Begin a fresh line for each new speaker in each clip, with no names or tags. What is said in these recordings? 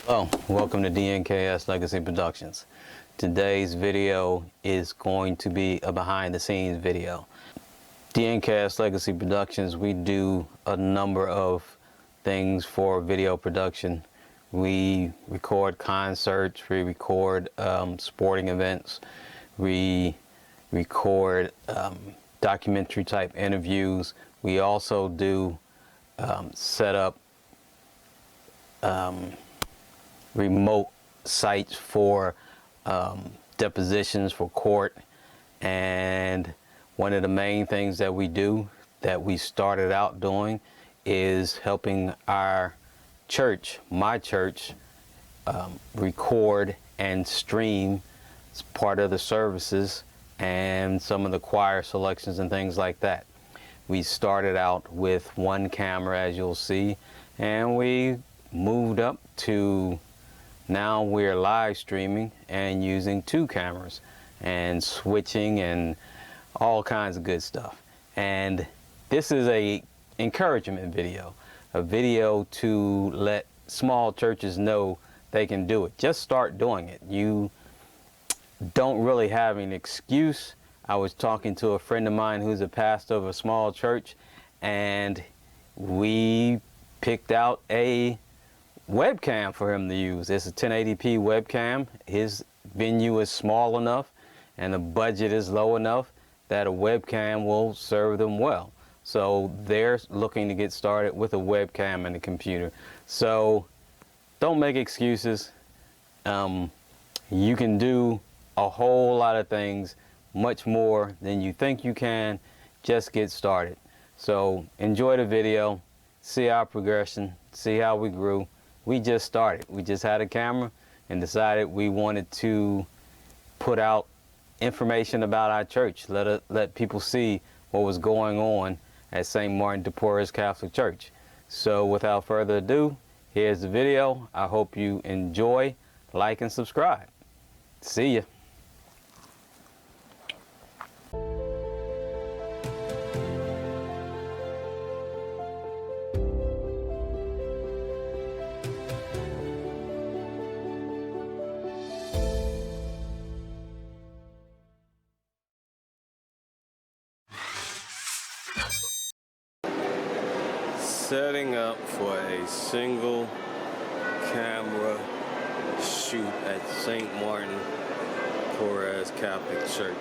Hello, welcome to DNKS Legacy Productions. Today's video is going to be a behind the scenes video. DNKS Legacy Productions, we do a number of things for video production. We record concerts, we record sporting events, we record documentary type interviews. We also do set up remote sites for depositions for court. And one of the main things that we do, that we started out doing, is helping our church, my church, record and stream part of the services and some of the choir selections and things like that. We started out with one camera, as you'll see, and we moved up to now we're live streaming and using 2 cameras and switching and all kinds of good stuff. And this is a encouragement video, a video to let small churches know they can do it. Just start doing it. You don't really have an excuse. I was talking to a friend of mine who's a pastor of a small church, and we picked out a webcam for him to use. It's a 1080p webcam. His venue is small enough and the budget is low enough that a webcam will serve them well. So they're looking to get started with a webcam and a computer. So don't make excuses. You can do a whole lot of things, much more than you think you can. Just get started. So enjoy the video, see our progression, see how we grew. We just started. We just had a camera and decided we wanted to put out information about our church, let people see what was going on at St. Martin de Porres Catholic Church. So without further ado, here's the video. I hope you enjoy, like, and subscribe. See ya. Setting up for a single camera shoot at St. Martin Porres Catholic Church.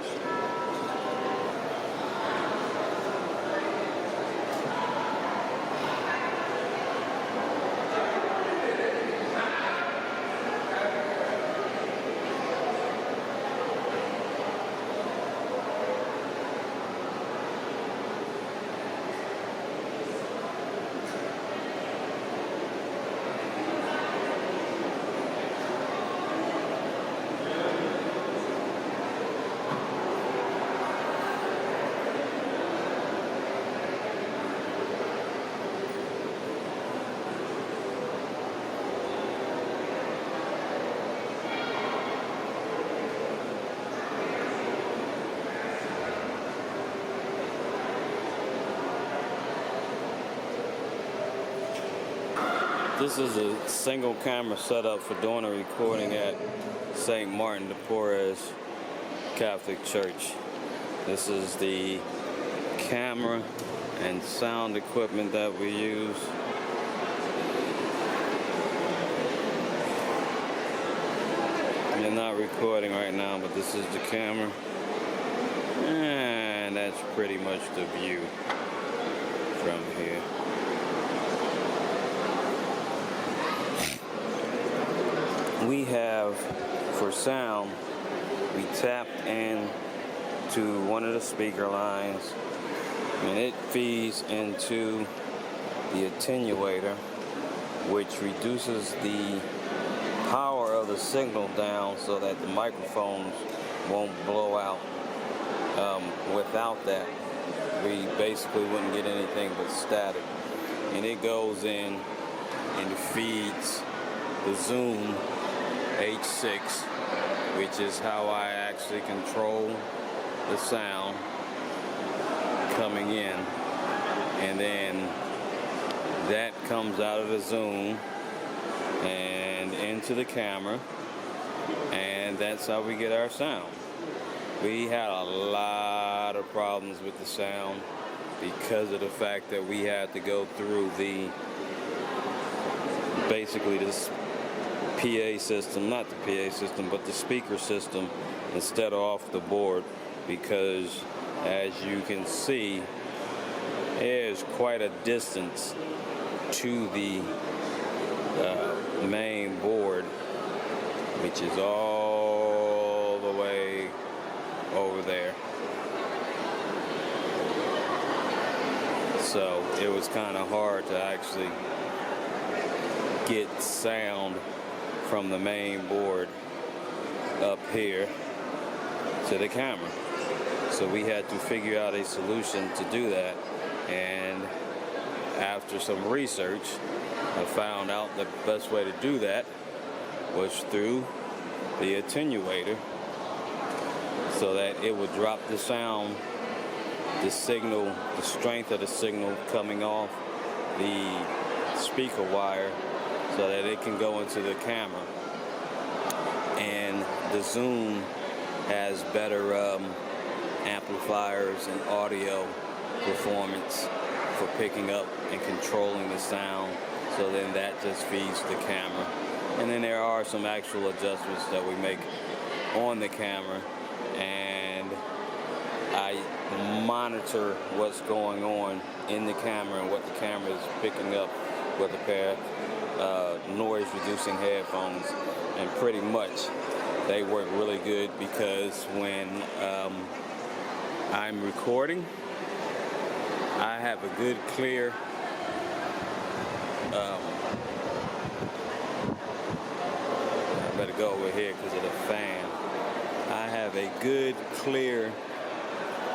This is a single camera setup for doing a recording at St. Martin de Porres Catholic Church. This is the camera and sound equipment that we use. You're not recording right now, but this is the camera. And that's pretty much the view from here. We have, for sound, we tapped in to one of the speaker lines, and it feeds into the attenuator, which reduces the power of the signal down so that the microphones won't blow out. Without that, we basically wouldn't get anything but static. And it goes in and feeds the Zoom H6, which is how I actually control the sound coming in. And then that comes out of the Zoom and into the camera, and that's how we get our sound. We had a lot of problems with the sound because of the fact that we had to go through basically this PA system, not the PA system, but the speaker system instead of off the board, because as you can see, there's quite a distance to the main board, which is all the way over there. So it was kind of hard to actually get sound from the main board up here to the camera. So we had to figure out a solution to do that, and after some research I found out the best way to do that was through the attenuator, so that it would drop the sound, the signal, the strength of the signal coming off the speaker wire, so that it can go into the camera. And the Zoom has better amplifiers and audio performance for picking up and controlling the sound, so then that just feeds the camera. And then there are some actual adjustments that we make on the camera, and I monitor what's going on in the camera and what the camera is picking up with a pair of noise reducing headphones, and pretty much they work really good, because when I'm recording, I have a good clear I better go over here because of the fan. I have a good clear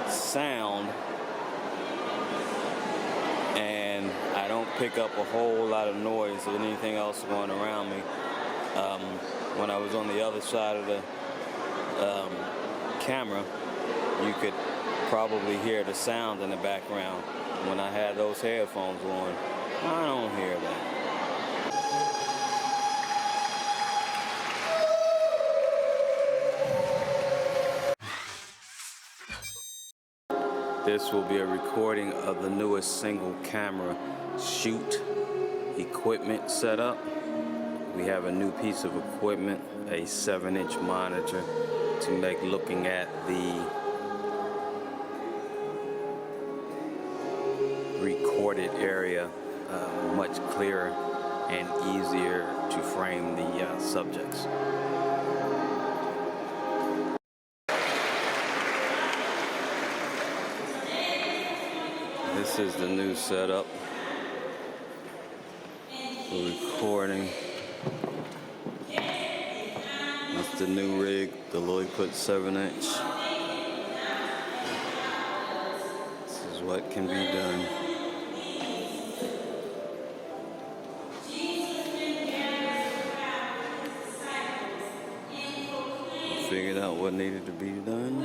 sound, and I don't pick up a whole lot of noise or anything else going around me. When I was on the other side of the camera, you could probably hear the sound in the background. When I had those headphones on, I don't hear that. This will be a recording of the newest single camera shoot equipment setup. We have a new piece of equipment, a 7-inch monitor, to make looking at the recorded area much clearer and easier to frame the subjects. This is the new setup for recording. That's the new rig, the Lilliput 7-inch. This is what can be done. Figured out what needed to be done.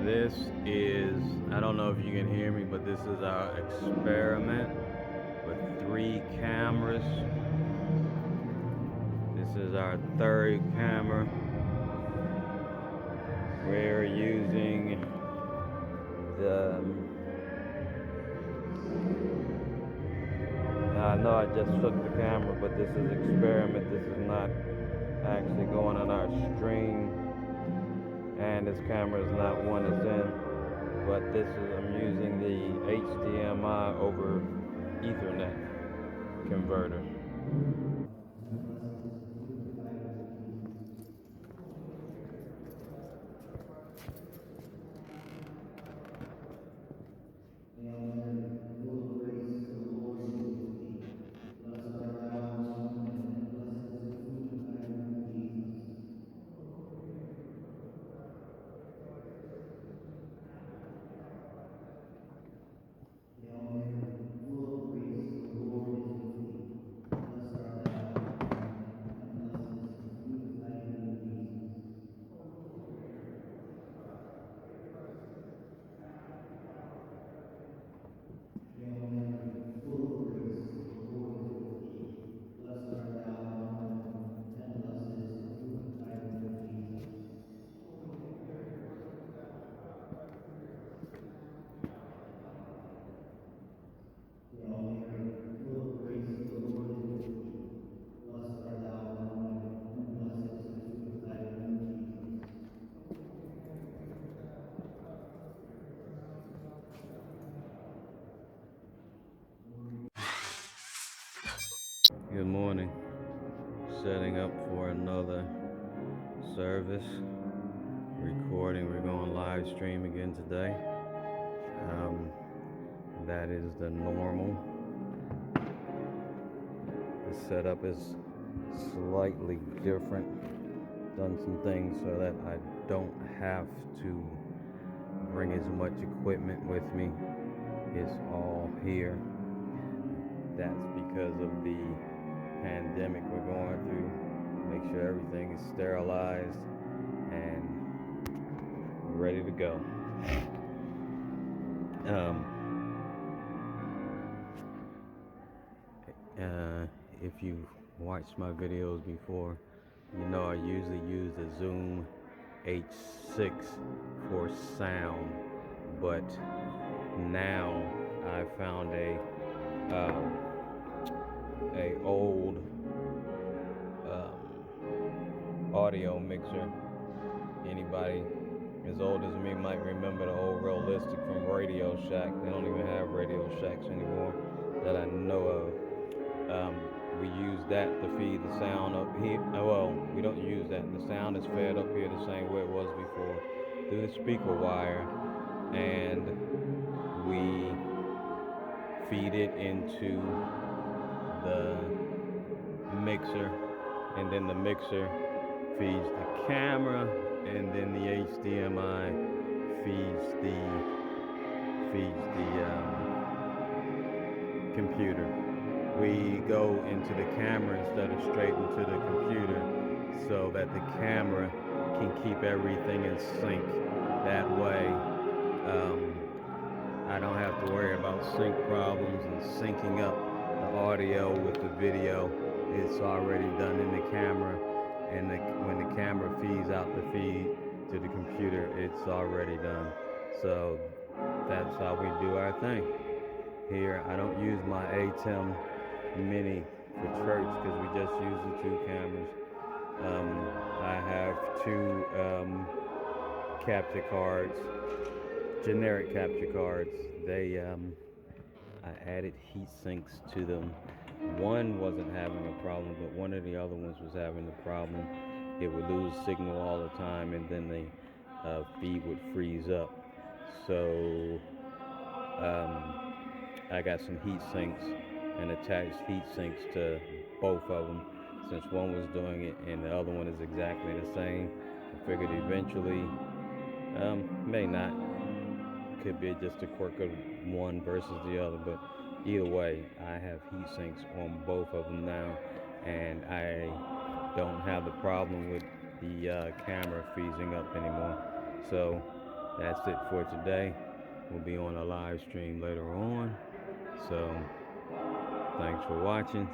This is, I don't know if you can hear me, but this is our experiment with 3 cameras. This is our 3rd camera. We're using the, now I know I just shook the camera, but this is experiment. This is not actually going on our stream, and this camera is not one that's in, but this is, I'm using the HDMI over Ethernet converter. setting up for another service recording. We're going live stream again today. That is the normal. The setup is slightly different. Done some things so that I don't have to bring as much equipment with me. It's all here. That's because of the pandemic we're going through. Make sure everything is sterilized and ready to go. If you've watched my videos before, you know I usually use the Zoom H6 for sound, but now I found a old audio mixer. Anybody as old as me might remember the old Realistic from Radio Shack. They don't even have Radio Shacks anymore that I know of. We use that to feed the sound up here. Well, we don't use that. The sound is fed up here the same way it was before through the speaker wire, and we feed it into the mixer, and then the mixer feeds the camera, and then the HDMI feeds the computer. We go into the camera instead of straight into the computer so that the camera can keep everything in sync. That way, I don't have to worry about sync problems and syncing up the audio with the video. It's already done in the camera, and when the camera feeds out the feed to the computer, it's already done. So that's how we do our thing. Here, I don't use my ATEM Mini for church because we just use the 2 cameras. I have 2 capture cards, generic capture cards. They I added heat sinks to them. One wasn't having a problem, but one of the other ones was having a problem. It would lose signal all the time, and then the feed would freeze up. So I got some heat sinks and attached heat sinks to both of them, since one was doing it and the other one is exactly the same. I figured eventually, may not, could be just a quirk of one versus the other, but either way, I have heat sinks on both of them now, and I don't have the problem with the camera freezing up anymore. So that's it for today. We'll be on a live stream later on. So thanks for watching,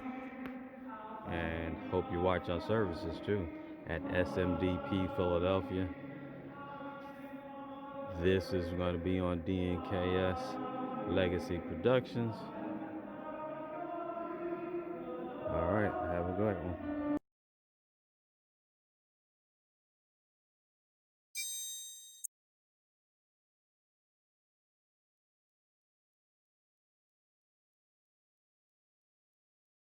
and hope you watch our services too at SMDP Philadelphia. This is going to be on DNKS Legacy Productions. All right, have a great one.